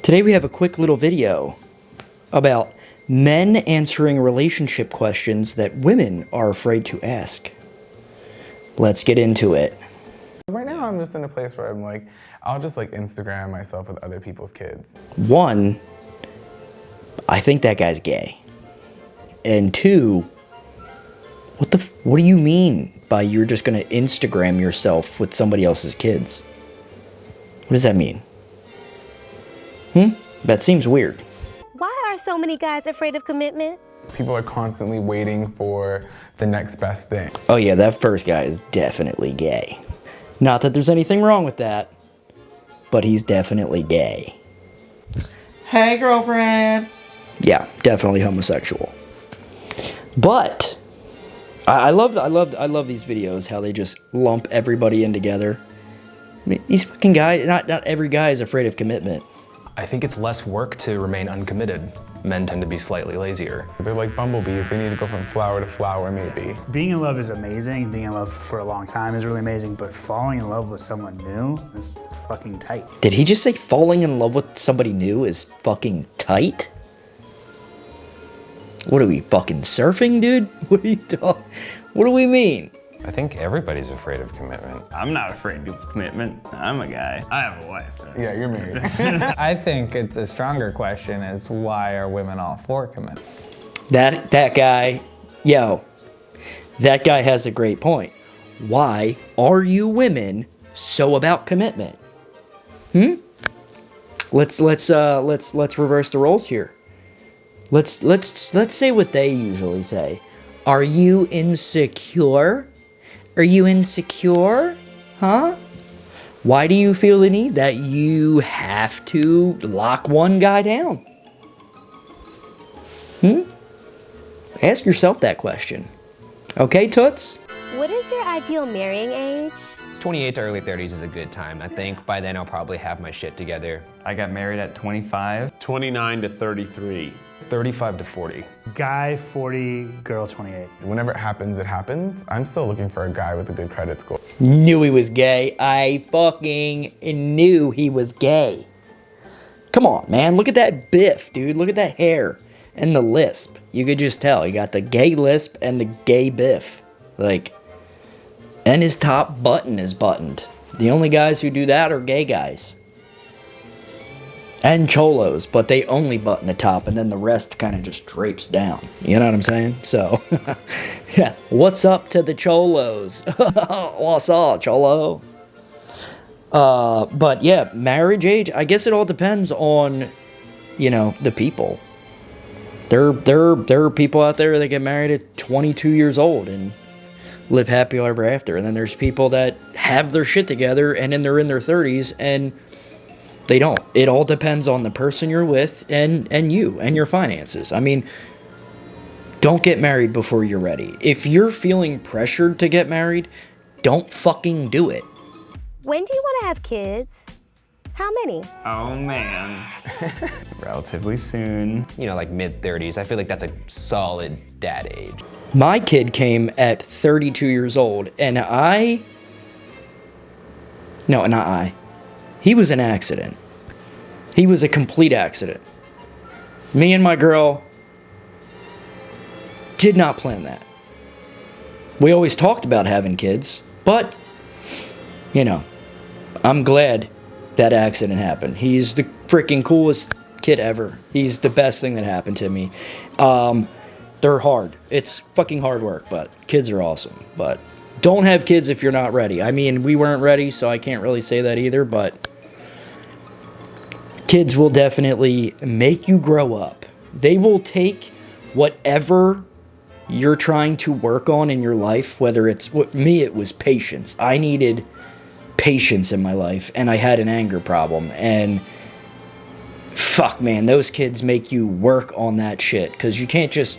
Today we have a quick little video about men answering relationship questions that women are afraid to ask. Let's get into it. Right now I'm just in a place where I'm like, I'll just like Instagram myself with other people's kids. One, I think that guy's gay. And two, what do you mean by you're just gonna Instagram yourself with somebody else's kids? What does that mean? That seems weird. Why are so many guys afraid of commitment? People are constantly waiting for the next best thing. Oh yeah, that first guy is definitely gay. Not that there's anything wrong with that, but he's definitely gay. Hey, girlfriend. Yeah, definitely homosexual. But I love these videos, how they just lump everybody in together. I mean, these fucking guys, not every guy is afraid of commitment. I think it's less work to remain uncommitted. Men tend to be slightly lazier. They're like bumblebees, they need to go from flower to flower maybe. Being in love is amazing, being in love for a long time is really amazing, but falling in love with someone new is fucking tight. Did he just say falling in love with somebody new is fucking tight? What are we, fucking surfing, dude? What are you talking? What do we mean? I think everybody's afraid of commitment. I'm not afraid of commitment. I'm a guy. I have a wife. Yeah, you're married. I think it's a stronger question is why are women all for commitment? That guy, that guy has a great point. Why are you women so about commitment? Let's reverse the roles here. Let's say what they usually say. Are you insecure? Are you insecure? Huh? Why do you feel the need that you have to lock one guy down? Ask yourself that question. Okay, Toots? What is your ideal marrying age? 28 to early 30s is a good time. I think by then I'll probably have my shit together. I got married at 25. 29 to 33. 35 to 40. Guy 40, girl 28. Whenever it happens, I'm still looking for a guy with a good credit score. Knew he was gay. I fucking knew he was gay. Come on, man. Look at that biff, dude. Look at that hair and the lisp. You could just tell. He got the gay lisp and the gay biff. Like, and his top button is buttoned. The only guys who do that are gay guys. And cholos, but they only button the top and then the rest kind of just drapes down. You know what I'm saying? So, yeah. What's up to the cholos? What's up, cholo? But yeah, marriage age, I guess it all depends on, the people. There are people out there that get married at 22 years old and live happy ever after. And then there's people that have their shit together and then they're in their 30s and they don't. It all depends on the person you're with and you and your finances. I mean, don't get married before you're ready. If you're feeling pressured to get married, don't fucking do it. When do you want to have kids? How many? Oh man. Relatively soon. Like mid 30s. I feel like that's a solid dad age. My kid came at 32 years old and he was an accident. He was a complete accident. Me and my girl did not plan that. We always talked about having kids, but, I'm glad that accident happened. He's the freaking coolest kid ever. He's the best thing that happened to me. They're hard. It's fucking hard work, but kids are awesome. But don't have kids if you're not ready. I mean, we weren't ready, so I can't really say that either, but kids will definitely make you grow up. They will take whatever you're trying to work on in your life, whether it's, with me, it was patience. I needed patience in my life, and I had an anger problem, and fuck, man, those kids make you work on that shit, because you can't just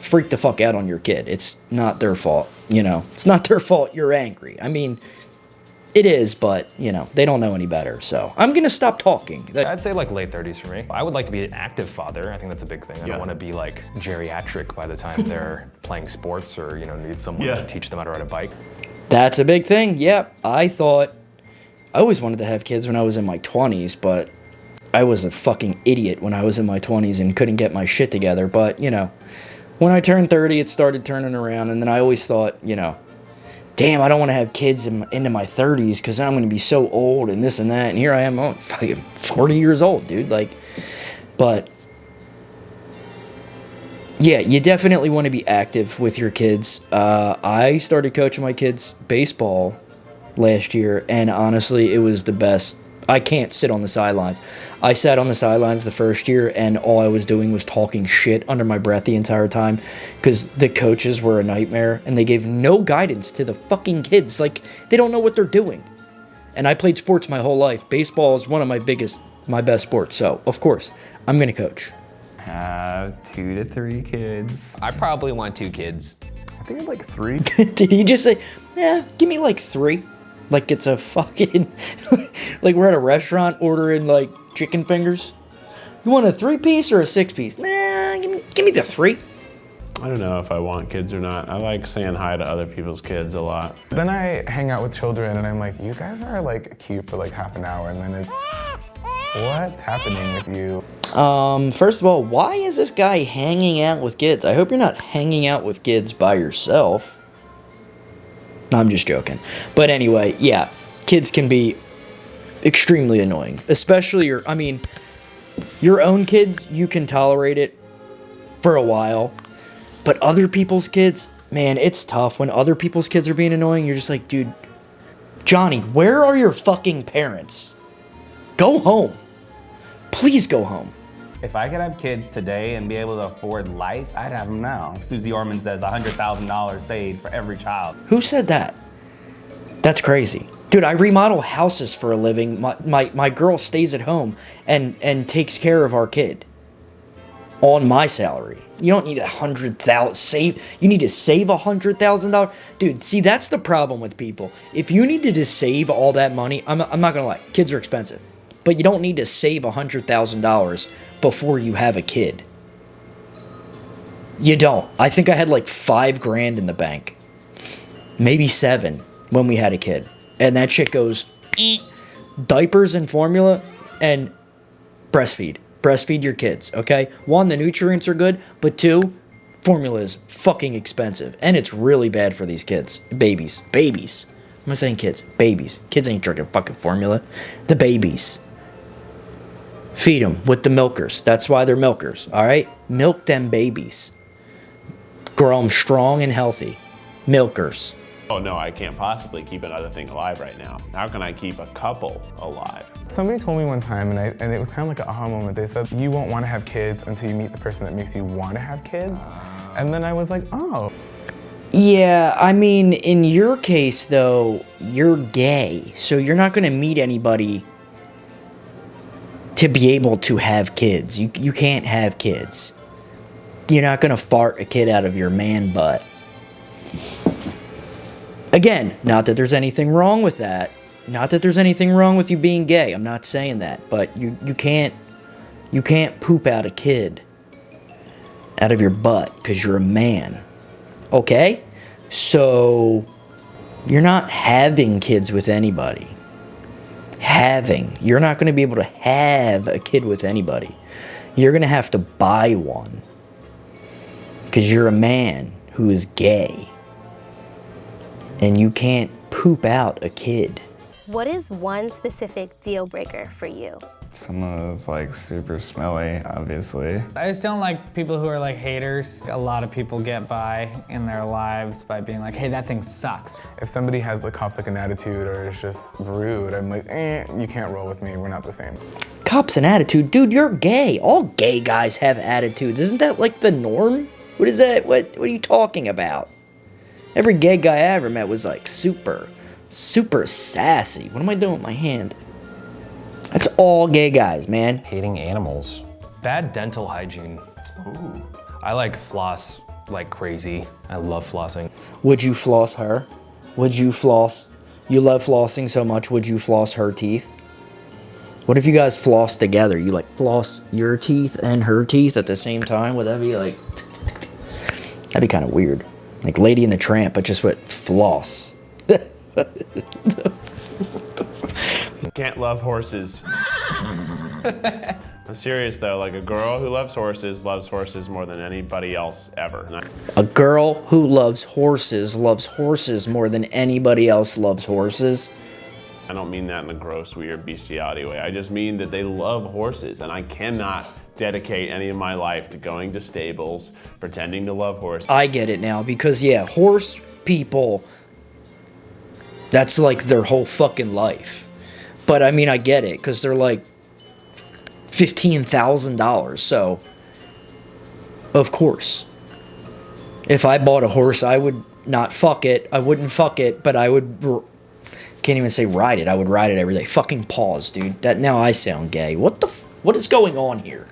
freak the fuck out on your kid. It's not their fault, It's not their fault you're angry. I mean, it is, but, they don't know any better, so I'm gonna stop talking. I'd say like late 30s for me. I would like to be an active father. I think that's a big thing. I don't want to be like geriatric by the time they're playing sports or, need someone to teach them how to ride a bike. That's a big thing, yep. I always wanted to have kids when I was in my 20s, but I was a fucking idiot when I was in my 20s and couldn't get my shit together. But, you know, when I turned 30, it started turning around. And then I always thought, you know, damn, I don't want to have kids into my 30s because I'm going to be so old and this and that. And here I am, oh, fucking 40 years old, dude. Like, but yeah, you definitely want to be active with your kids. I started coaching my kids baseball last year, and honestly, it was the best. I can't sit on the sidelines. I sat on the sidelines the first year, and all I was doing was talking shit under my breath the entire time because the coaches were a nightmare, and they gave no guidance to the fucking kids. Like, they don't know what they're doing. And I played sports my whole life. Baseball is one of my best sports, so, of course, I'm going to coach. Have 2 to 3 kids. I probably want 2 kids. I think I'd like 3. Did he just say, yeah, give me like 3? Like it's a fucking, like we're at a restaurant ordering like chicken fingers. You want a 3-piece or a 6-piece? Nah, give me the 3. I don't know if I want kids or not. I like saying hi to other people's kids a lot. Then I hang out with children and I'm like, you guys are like cute for like half an hour, and then it's, what's happening with you? First of all, why is this guy hanging out with kids? I hope you're not hanging out with kids by yourself. No, I'm just joking. But anyway, yeah, kids can be extremely annoying. Especially your own kids, you can tolerate it for a while. But other people's kids, man, it's tough. When other people's kids are being annoying, you're just like, dude, Johnny, where are your fucking parents? Go home. Please go home. If I could have kids today and be able to afford life, I'd have them now. Susie Orman says $100,000 saved for every child. Who said that? That's crazy. Dude, I remodel houses for a living. My girl stays at home and takes care of our kid on my salary. You don't need $100,000 you need to save $100,000. Dude, see, that's the problem with people. If you needed to save all that money, I'm not gonna lie, kids are expensive. But you don't need to save $100,000 before you have a kid. You don't. I think I had like $5,000 in the bank. Maybe 7 when we had a kid. And that shit goes, diapers and formula and breastfeed. Breastfeed your kids, okay? 1, the nutrients are good, but 2, formula is fucking expensive. And it's really bad for these kids. Babies. I'm not saying kids. Babies. Kids ain't drinking fucking formula. The babies. Feed them with the milkers. That's why they're milkers, all right? Milk them babies. Grow them strong and healthy. Milkers. Oh no, I can't possibly keep another thing alive right now. How can I keep a couple alive? Somebody told me one time, and it was kind of like an aha moment. They said, you won't want to have kids until you meet the person that makes you want to have kids. And then I was like, oh. Yeah, I mean, in your case, though, you're gay. So you're not going to meet anybody to be able to have kids. You can't have kids. You're not going to fart a kid out of your man butt. Again, not that there's anything wrong with that. Not that there's anything wrong with you being gay. I'm not saying that. But you can't poop out a kid out of your butt because you're a man. Okay? So you're not having kids with anybody. You're not going to be able to have a kid with anybody. You're going to have to buy one because you're a man who is gay and you can't poop out a kid. What is one specific deal breaker for you? Someone that's like super smelly, obviously. I just don't like people who are like haters. A lot of people get by in their lives by being like, hey, that thing sucks. If somebody has like cops like an attitude or is just rude, I'm like, you can't roll with me. We're not the same. Cops an attitude? Dude, you're gay. All gay guys have attitudes. Isn't that like the norm? What is that? What are you talking about? Every gay guy I ever met was like super sassy. What am I doing with my hand? That's all gay guys, man. Hating animals. Bad dental hygiene. Ooh. I like floss like crazy. I love flossing. Would you floss her? Would you floss? You love flossing so much, would you floss her teeth? What if you guys floss together? You like floss your teeth and her teeth at the same time? Would that be like... That'd be kind of weird. Like Lady and the Tramp, but just with floss. Can't love horses. I'm serious though, like a girl who loves horses more than anybody else ever. A girl who loves horses more than anybody else loves horses. I don't mean that in a gross, weird bestiality way. I just mean that they love horses, and I cannot dedicate any of my life to going to stables, pretending to love horses. I get it now, because yeah, horse people, that's like their whole fucking life. But I mean, I get it, because they're like $15,000, so of course. If I bought a horse, I would not fuck it. I wouldn't fuck it, but I would... Can't even say ride it. I would ride it every day. Fucking pause, dude. That now I sound gay. What is going on here?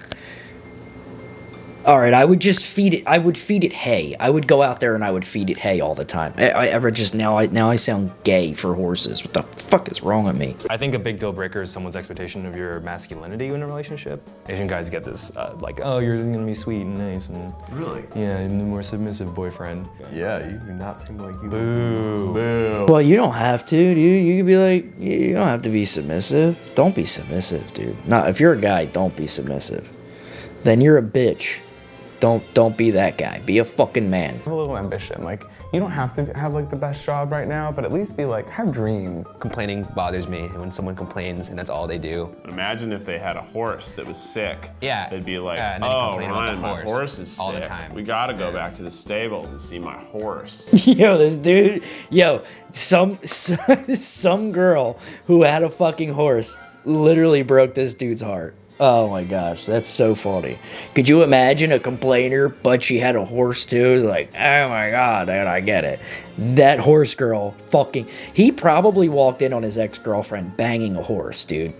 All right, I would just feed it. I would feed it hay. I would go out there and I would feed it hay all the time. Now I sound gay for horses. What the fuck is wrong with me? I think a big deal breaker is someone's expectation of your masculinity in a relationship. Asian guys get this, like, oh, you're gonna be sweet and nice and... Really? Yeah, and the more submissive boyfriend. Yeah, you do not seem like you. Boo. Boo. Well, you don't have to, dude. You could be like, you don't have to be submissive. Don't be submissive, dude. Not if you're a guy, don't be submissive. Then you're a bitch. Don't be that guy. Be a fucking man. Have a little ambition. Like, you don't have to have like the best job right now, but at least be like, have dreams. Complaining bothers me, and when someone complains and that's all they do. Imagine if they had a horse that was sick. Yeah. They'd be like, and then you oh, complain about Ryan, the my horse is sick. all the time. We gotta go back to the stable and see my horse. Yo, this dude, some girl who had a fucking horse literally broke this dude's heart. Oh my gosh, that's so funny. Could you imagine a complainer, but she had a horse too? It's like, oh my god, man, I get it. That horse girl he probably walked in on his ex-girlfriend banging a horse, dude.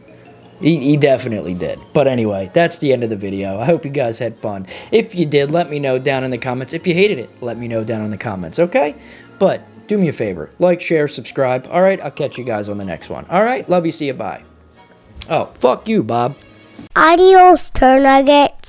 He definitely did. But anyway, that's the end of the video. I hope you guys had fun. If you did, let me know down in the comments. If you hated it, let me know down in the comments, okay? But do me a favor, like, share, subscribe. All right, I'll catch you guys on the next one. All right, love you, see you, bye. Oh, fuck you, Bob. Adios, turd nuggets.